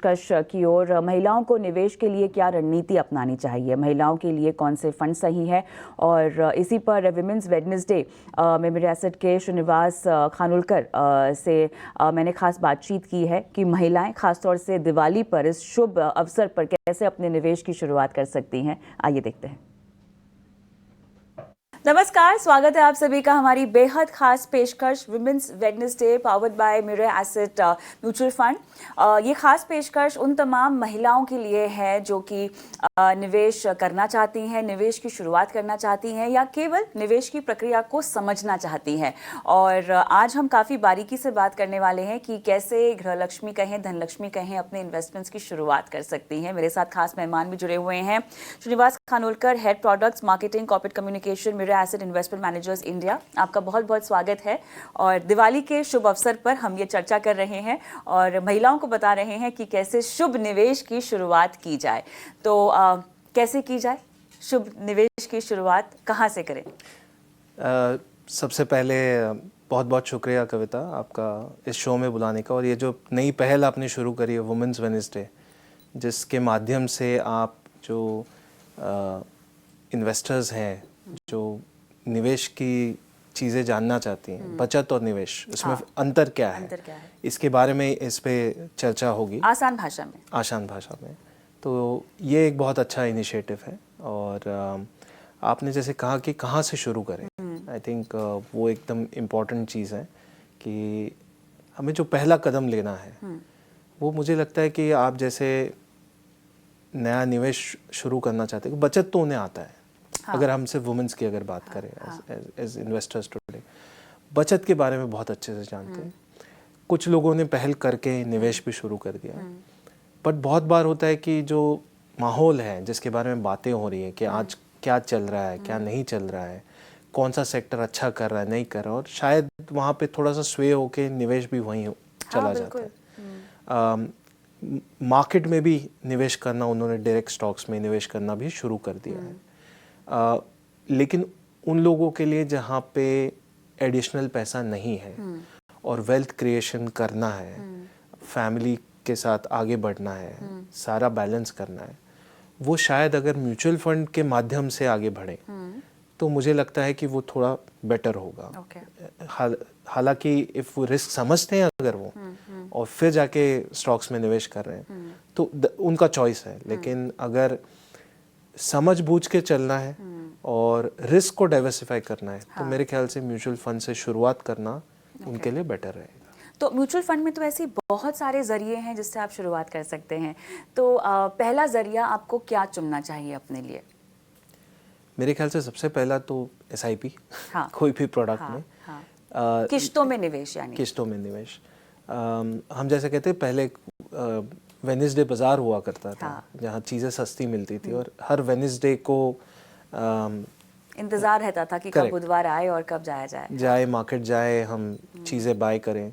पेशकश की ओर। महिलाओं को निवेश के लिए क्या रणनीति अपनानी चाहिए, महिलाओं के लिए कौन से फंड सही है, और इसी पर विमेंस वेडनेसडे में मिरे एसेट के श्रीनिवास खानोलकर से मैंने खास बातचीत की है कि महिलाएं खासतौर से दिवाली पर इस शुभ अवसर पर कैसे अपने निवेश की शुरुआत कर सकती हैं। आइए देखते हैं। नमस्कार, स्वागत है आप सभी का हमारी बेहद खास पेशकश women's Wednesday powered by Mirae Asset mutual fund. ये खास पेशकश उन तमाम महिलाओं के लिए है जो कि निवेश करना चाहती हैं, निवेश की शुरुआत करना चाहती हैं या केवल निवेश की प्रक्रिया को समझना चाहती हैं। और आज हम काफ़ी बारीकी से बात करने वाले हैं कि कैसे गृहलक्ष्मी कहें, धनलक्ष्मी कहें, अपने इन्वेस्टमेंट्स की शुरुआत कर सकती हैं। मेरे साथ खास मेहमान भी जुड़े हुए हैं। Srinivas Khanolkar, head products marketing corporate communication Mirae asset investment managers India, आपका बहुत बहुत स्वागत है। और दिवाली के शुभ अवसर पर हम ये चर्चा कर रहे हैं और महिलाओं को बता रहे हैं कि कैसे शुभ निवेश की शुरुआत की जाए। तो कैसे की जाए शुभ निवेश की शुरुआत, कहाँ से करें? सबसे पहले बहुत बहुत शुक्रिया कविता आपका इस शो में बुलाने का, और ये जो नई पहल आपने शुरू करी है वुमेंस वेडनेसडे, जिसके माध्यम से आप जो इन्वेस्टर्स हैं जो निवेश की चीज़ें जानना चाहती हैं, बचत और निवेश, इसमें अंतर क्या है, इसके बारे में इस पे चर्चा होगी आसान भाषा में। तो ये एक बहुत अच्छा इनिशिएटिव है। और आपने जैसे कहा कि कहाँ से शुरू करें, आई थिंक वो एकदम इम्पॉर्टेंट चीज़ है कि हमें जो पहला कदम लेना है वो मुझे लगता है कि आप जैसे नया निवेश शुरू करना चाहते हैं, बचत तो उन्हें आता है। अगर हम सिर्फ वुमेन्स की अगर बात करें एज इन्वेस्टर्स टुडे, बचत के बारे में बहुत अच्छे से जानते हैं। कुछ लोगों ने पहल करके निवेश भी शुरू कर दिया, बट बहुत बार होता है कि जो माहौल है जिसके बारे में बातें हो रही हैं कि आज क्या चल रहा है, क्या नहीं चल रहा है, कौन सा सेक्टर अच्छा कर रहा है, नहीं कर रहा, और शायद वहाँ पे थोड़ा सा स्वे होके निवेश भी वहीं चला जाता है। मार्केट में भी निवेश करना, उन्होंने डायरेक्ट स्टॉक्स में निवेश करना भी शुरू कर दिया है। लेकिन उन लोगों के लिए जहाँ पे एडिशनल पैसा नहीं है और वेल्थ क्रिएशन करना है, फैमिली के साथ आगे बढ़ना है, सारा बैलेंस करना है, वो शायद अगर म्यूचुअल फंड के माध्यम से आगे बढ़े तो मुझे लगता है कि वो थोड़ा बेटर होगा। हालांकि इफ वो रिस्क समझते हैं अगर वो और फिर जाके स्टॉक्स में निवेश कर रहे हैं तो उनका चॉइस है। लेकिन अगर समझ बूझ के चलना है और रिस्क को डाइवर्सिफाई करना है तो मेरे ख्याल से म्यूचुअल फंड से शुरुआत करना उनके लिए बेटर रहेगा। तो म्यूचुअल फंड में तो ऐसे बहुत सारे जरिए हैं जिससे आप शुरुआत कर सकते हैं। तो पहला जरिया आपको क्या चुनना चाहिए अपने लिए? मेरे ख्याल से सबसे पहला तो SIP, कोई भी प्रोडक्ट में किश्तों में निवेश, यानी किश्तों में निवेश। हम जैसे कहते हैं पहले वेडनेसडे बाजार हुआ करता था जहाँ चीज़ें सस्ती मिलती थी और हर वेडनेसडे को इंतज़ार रहता था कि कब बुधवार आए और कब जाए मार्केट जाए, हम चीज़ें बाय करें।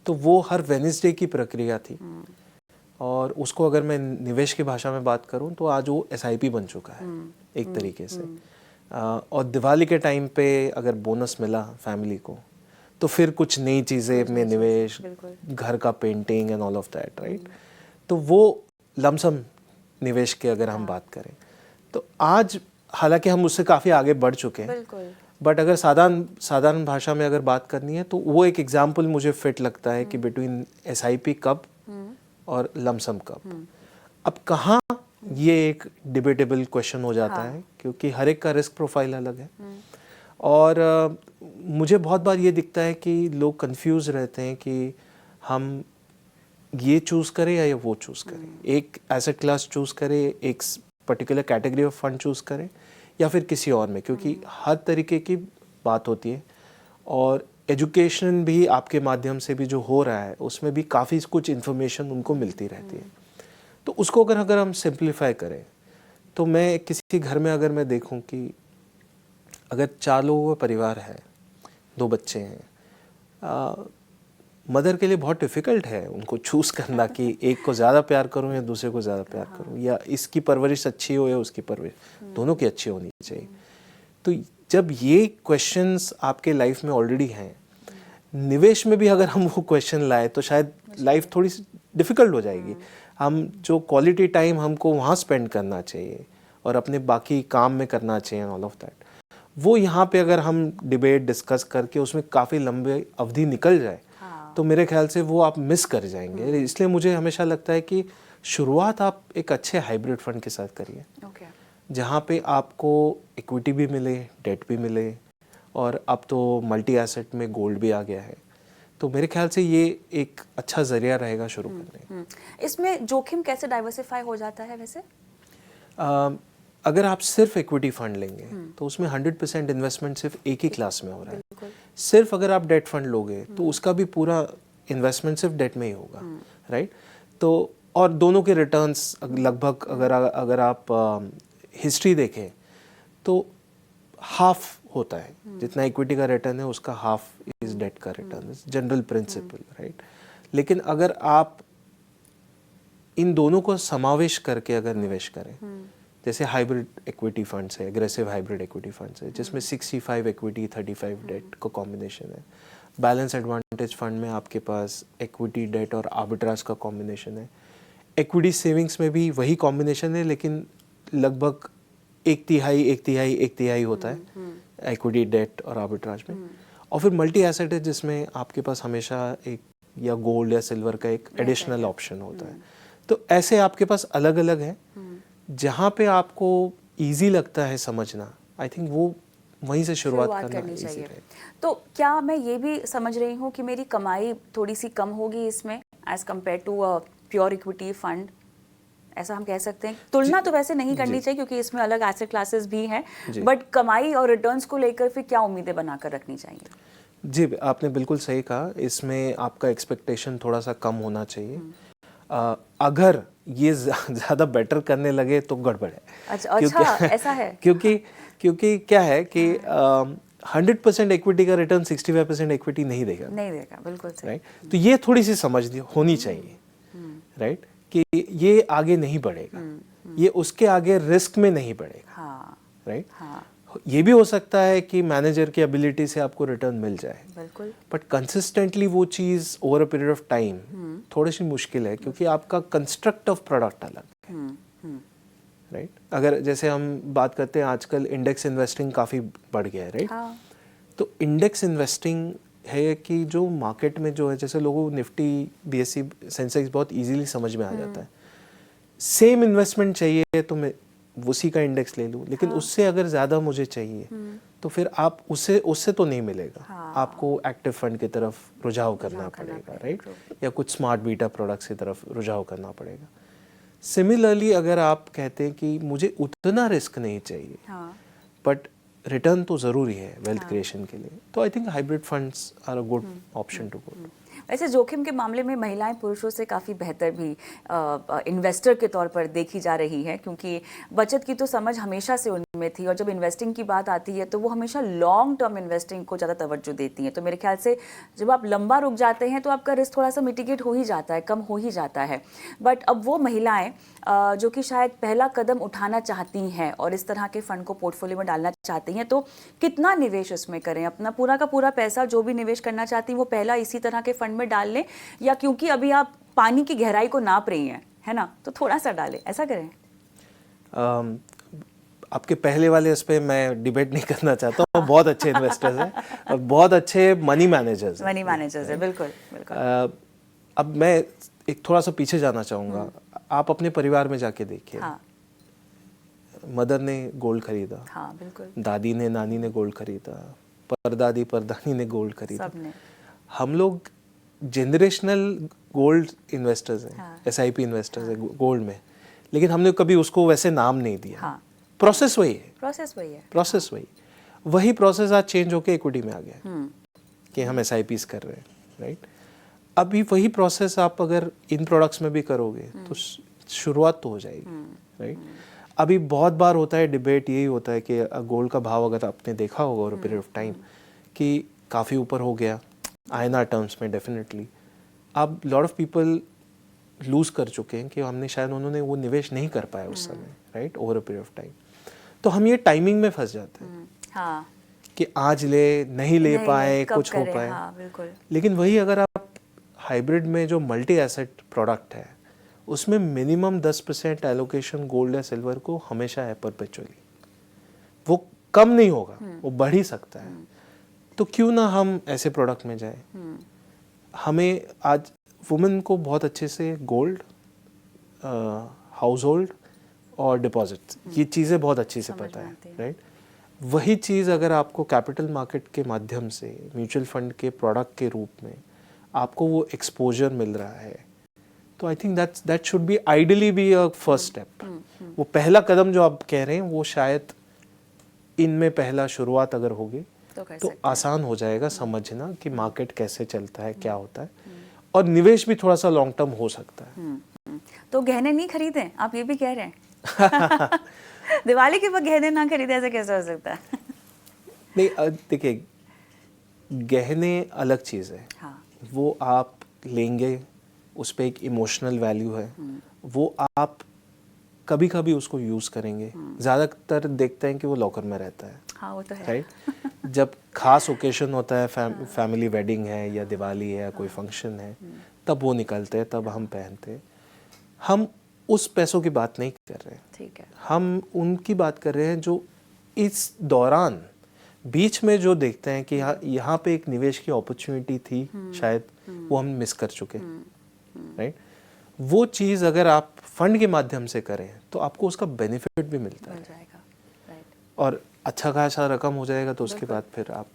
तो वो हर वेडनेसडे की प्रक्रिया थी। और उसको अगर मैं निवेश की भाषा में बात करूं तो आज वो SIP बन चुका है एक तरीके से। और दिवाली के टाइम पे अगर बोनस मिला फैमिली को तो फिर कुछ नई चीज़ें में निवेश, घर का painting and all of that, right. तो वो लमसम निवेश के अगर हम बात करें तो आज हालांकि हम उससे काफ़ी आगे बढ़ चुके हैं, बट अगर साधारण भाषा में अगर बात करनी है तो वो एक एग्जाम्पल मुझे फिट लगता है कि बिटवीन SIP कब और लमसम कब। अब कहाँ, ये एक डिबेटेबल क्वेश्चन हो जाता है क्योंकि हर एक का रिस्क प्रोफाइल अलग है। और मुझे बहुत बार ये दिखता है कि लोग कंफ्यूज रहते हैं कि हम ये चूज़ करें या वो चूज़ करें, एक एसेट क्लास चूज़ करें, एक particular category of fund choose करें या फिर किसी और में, क्योंकि हर तरीके की बात होती है। और एजुकेशन भी आपके माध्यम से भी जो हो रहा है उसमें भी काफ़ी कुछ इन्फॉर्मेशन उनको मिलती रहती है। तो उसको अगर हम सिंप्लीफाई करें तो मैं किसी घर में अगर मैं देखूं कि अगर 4 लोगों का परिवार है, 2 बच्चे हैं, मदर के लिए बहुत डिफ़िकल्ट है उनको चूज़ करना कि एक को ज़्यादा प्यार करूं या दूसरे को ज़्यादा प्यार करूं, या इसकी परवरिश अच्छी हो या उसकी परवरिश, दोनों की अच्छी होनी चाहिए। तो जब ये क्वेश्चंस आपके लाइफ में ऑलरेडी हैं, निवेश में भी अगर हम वो क्वेश्चन लाए तो शायद लाइफ थोड़ी सी डिफ़िकल्ट हो जाएगी। हम जो क्वालिटी टाइम हमको वहाँ स्पेंड करना चाहिए और अपने बाकी काम में करना चाहिए ऑल ऑफ दैट, वो यहाँ पे अगर हम डिबेट डिस्कस करके उसमें काफ़ी लंबे अवधि निकल जाए तो मेरे ख्याल से वो आप मिस कर जाएंगे। इसलिए मुझे हमेशा लगता है कि शुरुआत आप एक अच्छे हाइब्रिड फंड के साथ करिए, जहाँ पे आपको इक्विटी भी मिले, डेट भी मिले, और अब तो मल्टी एसेट में गोल्ड भी आ गया है। तो मेरे ख्याल से ये एक अच्छा जरिया रहेगा शुरू करने। इसमें जोखिम कैसे डाइवर्सिफाई हो जाता है वैसे? अगर आप सिर्फ इक्विटी फंड लेंगे तो उसमें 100% इन्वेस्टमेंट सिर्फ एक ही क्लास में हो रहा है। सिर्फ अगर आप डेट फंड लोगे तो उसका भी पूरा इन्वेस्टमेंट सिर्फ डेट में ही होगा, राइट? तो और दोनों के रिटर्न्स लगभग अगर आप हिस्ट्री देखें तो हाफ होता है, जितना इक्विटी का रिटर्न है उसका हाफ इज डेट का रिटर्न, जनरल प्रिंसिपल, राइट? लेकिन अगर आप इन दोनों को समावेश करके अगर निवेश करें, जैसे हाइब्रिड इक्विटी फंड्स है, एग्रेसिव हाइब्रिड इक्विटी फंड्स है, जिसमें 65 इक्विटी 35 डेट का कॉम्बिनेशन है। बैलेंस एडवांटेज फंड में आपके पास इक्विटी, डेट और आर्बिट्राज का कॉम्बिनेशन है। इक्विटी सेविंग्स में भी वही कॉम्बिनेशन है, लेकिन लगभग एक तिहाई होता है इक्विटी, डेट और आर्बिट्राज में। और फिर मल्टी एसेट है, जिसमें आपके पास हमेशा एक या गोल्ड या सिल्वर का एक एडिशनल ऑप्शन होता है। तो ऐसे आपके पास अलग अलग है, जहाँ पे आपको इजी लगता है समझना, आई थिंक वो वहीं से शुरुआत करनी चाहिए। तो क्या मैं ये भी समझ रही हूँ कि मेरी कमाई थोड़ी सी कम होगी इसमें as compare to pure equity fund, ऐसा हम कह सकते हैं? तुलना तो वैसे नहीं करनी चाहिए क्योंकि इसमें अलग एसेट क्लासेस भी हैं, बट कमाई और रिटर्न्स को लेकर फिर क्या उम्मीदें बनाकर रखनी चाहिए? जी, आपने बिल्कुल सही कहा, इसमें आपका एक्सपेक्टेशन थोड़ा सा कम होना चाहिए। अगर ये ज़्यादा बेटर करने लगे तो गड़बड़ है। अच्छा, ऐसा है? क्योंकि क्या है कि 100% इक्विटी का रिटर्न 65% इक्विटी नहीं देगा, बिल्कुल सही, राइट? तो ये थोड़ी सी समझ होनी चाहिए, राइट, कि ये आगे नहीं बढ़ेगा, ये उसके आगे रिस्क में नहीं बढ़ेगा, राइट? ये भी हो सकता है कि मैनेजर की एबिलिटी से आपको रिटर्न मिल जाए, बिल्कुल, बट कंसिस्टेंटली वो चीज़ over a period of time थोड़ी सी मुश्किल है, क्योंकि आपका कंस्ट्रक्ट ऑफ प्रोडक्ट अलग है, राइट? अगर जैसे हम बात करते हैं, आजकल इंडेक्स इन्वेस्टिंग काफ़ी बढ़ गया है, राइट? तो इंडेक्स इन्वेस्टिंग है कि जो मार्केट में जो है, जैसे लोगों को निफ्टी, बीएसई, सेंसेक्स बहुत इजीली समझ में आ जाता है। सेम इन्वेस्टमेंट चाहिए तो मैं उसी का इंडेक्स ले लूँ, लेकिन उससे अगर ज़्यादा मुझे चाहिए तो फिर आप उससे तो नहीं मिलेगा। आपको एक्टिव फंड की तरफ रुझाव करना पड़ेगा, राइट? या कुछ स्मार्ट बीटा प्रोडक्ट्स की तरफ रुझाव करना पड़ेगा। सिमिलरली अगर आप कहते हैं कि मुझे उतना रिस्क नहीं चाहिए, बट रिटर्न तो ज़रूरी है वेल्थ क्रिएशन के लिए, तो I think hybrid funds are a good option to go. वैसे जोखिम के मामले में महिलाएं पुरुषों से काफ़ी बेहतर भी इन्वेस्टर के तौर पर देखी जा रही है, क्योंकि बचत की तो समझ हमेशा से उनमें थी, और जब इन्वेस्टिंग की बात आती है तो वो हमेशा लॉन्ग टर्म इन्वेस्टिंग को ज़्यादा तवज्जो देती हैं। तो मेरे ख्याल से जब आप लंबा रुक जाते हैं तो आपका रिस्क थोड़ा सा मिटिगेट हो ही जाता है, कम हो ही जाता है। बट अब वो महिलाएँ जो कि शायद पहला कदम उठाना चाहती हैं और इस तरह के फंड को पोर्टफोलियो में डालना चाहती हैं, तो कितना निवेश उसमें करें? अपना पूरा का पूरा पैसा जो भी निवेश करना चाहती हैं वो पहला इसी तरह के फंड में डाल लें, या क्योंकि अभी आप पानी की गहराई को नाप रही हैं, है ना, तो थोड़ा सा डालें, ऐसा करें? आपके पहले वाले इस पे मैं डिबेट नहीं करना चाहता हूँ। बहुत अच्छे इन्वेस्टर्स हैं और बहुत अच्छे मनी मैनेजर्स हैं, बिल्कुल। अब मैं एक थोड़ा सा पीछे जाना चाहूँगा। आप अपने परिवार में जाके देखिए, मदर ने गोल्ड खरीदा, बिल्कुल, दादी ने, नानी ने गोल्ड खरीदा, परदादी परदानी ने गोल्ड खरीदा, हम लोग जनरेशनल गोल्ड इन्वेस्टर्स हैं, SIP इन्वेस्टर्स हैं गोल्ड में, लेकिन हमने कभी उसको वैसे नाम नहीं दिया। प्रोसेस वही है, वही प्रोसेस आज चेंज होके इक्विटी में आ गया कि हम SIPs कर रहे हैं, राइट? अभी वही प्रोसेस आप अगर इन प्रोडक्ट्स में भी करोगे तो शुरुआत तो हो जाएगी, राइट? अभी बहुत बार होता है डिबेट, यही होता है कि गोल्ड का भाव अगर आपने देखा होगा ओवर पीरियड ऑफ टाइम कि काफ़ी ऊपर हो गया INR टर्म्स में, डेफिनेटली अब लॉट ऑफ पीपल लूज कर चुके हैं कि हमने शायद उन्होंने वो निवेश नहीं कर पाया उस समय, right, over a period of time. तो हम ये टाइमिंग में फंस जाते हैं कि आज नहीं ले पाए, कुछ हो पाए, लेकिन वही अगर आप हाइब्रिड में जो मल्टी एसेट प्रोडक्ट है उसमें मिनिमम 10% एलोकेशन गोल्ड या सिल्वर को हमेशा है परपेचुअली, वो कम नहीं होगा, वो बढ़ ही सकता है। तो क्यों ना हम ऐसे प्रोडक्ट में जाए। हमें आज वुमेन को बहुत अच्छे से गोल्ड, हाउस होल्ड और डिपॉजिट, ये चीज़ें बहुत अच्छी से पता है, राइट। वही चीज़ अगर आपको कैपिटल मार्केट के माध्यम से म्यूचुअल फंड के प्रोडक्ट के रूप में आपको वो एक्सपोजर मिल रहा है, तो I think that should be ideally be a first step. वो पहला कदम जो आप कह रहे हैं वो शायद इनमें पहला शुरुआत अगर होगी तो आसान हो जाएगा समझना कि मार्केट कैसे चलता है, क्या होता है, और निवेश भी थोड़ा सा लॉन्ग टर्म हो सकता है। तो गहने नहीं खरीदें, आप ये भी कह रहे हैं? दिवाली के वक्त गहने ना खरीदे, ऐसे कैसे हो सकता है? नहीं, देखिए गहने अलग चीज़ है। हाँ। वो आप लेंगे, उस पर एक इमोशनल वैल्यू है, वो आप कभी कभी उसको यूज़ करेंगे। ज़्यादातर देखते हैं कि वो लॉकर में रहता है। हाँ, वो तो है, राइट। जब खास ओकेशन होता है, फैमिली वेडिंग है या दिवाली है या कोई फंक्शन है, तब वो निकलते हैं, तब हम पहनते हैं। हम उस पैसों की बात नहीं कर रहे हैं, ठीक है, हम उनकी बात कर रहे हैं जो इस दौरान बीच में जो देखते हैं कि यहाँ पे एक निवेश की अपॉर्चुनिटी थी, शायद वो हम मिस कर चुके, राइट। वो चीज़ अगर आप फंड के माध्यम से करें तो आपको उसका बेनिफिट भी मिलता है, राइट, और अच्छा खासा रकम हो जाएगा। तो उसके बाद फिर आप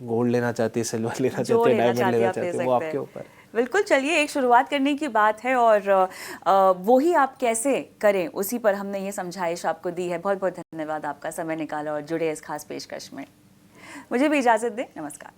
गोल्ड लेना चाहते हैं, सिल्वर लेना चाहते हैं, डायमंड लेना चाहते हैं, वो आपके ऊपर। बिल्कुल, चलिए एक शुरुआत करने की बात है और वो ही आप कैसे करें उसी पर हमने ये समझाइश आपको दी है। बहुत बहुत धन्यवाद आपका समय निकाला और जुड़े इस खास पेशकश में। मुझे भी इजाज़त दें, नमस्कार।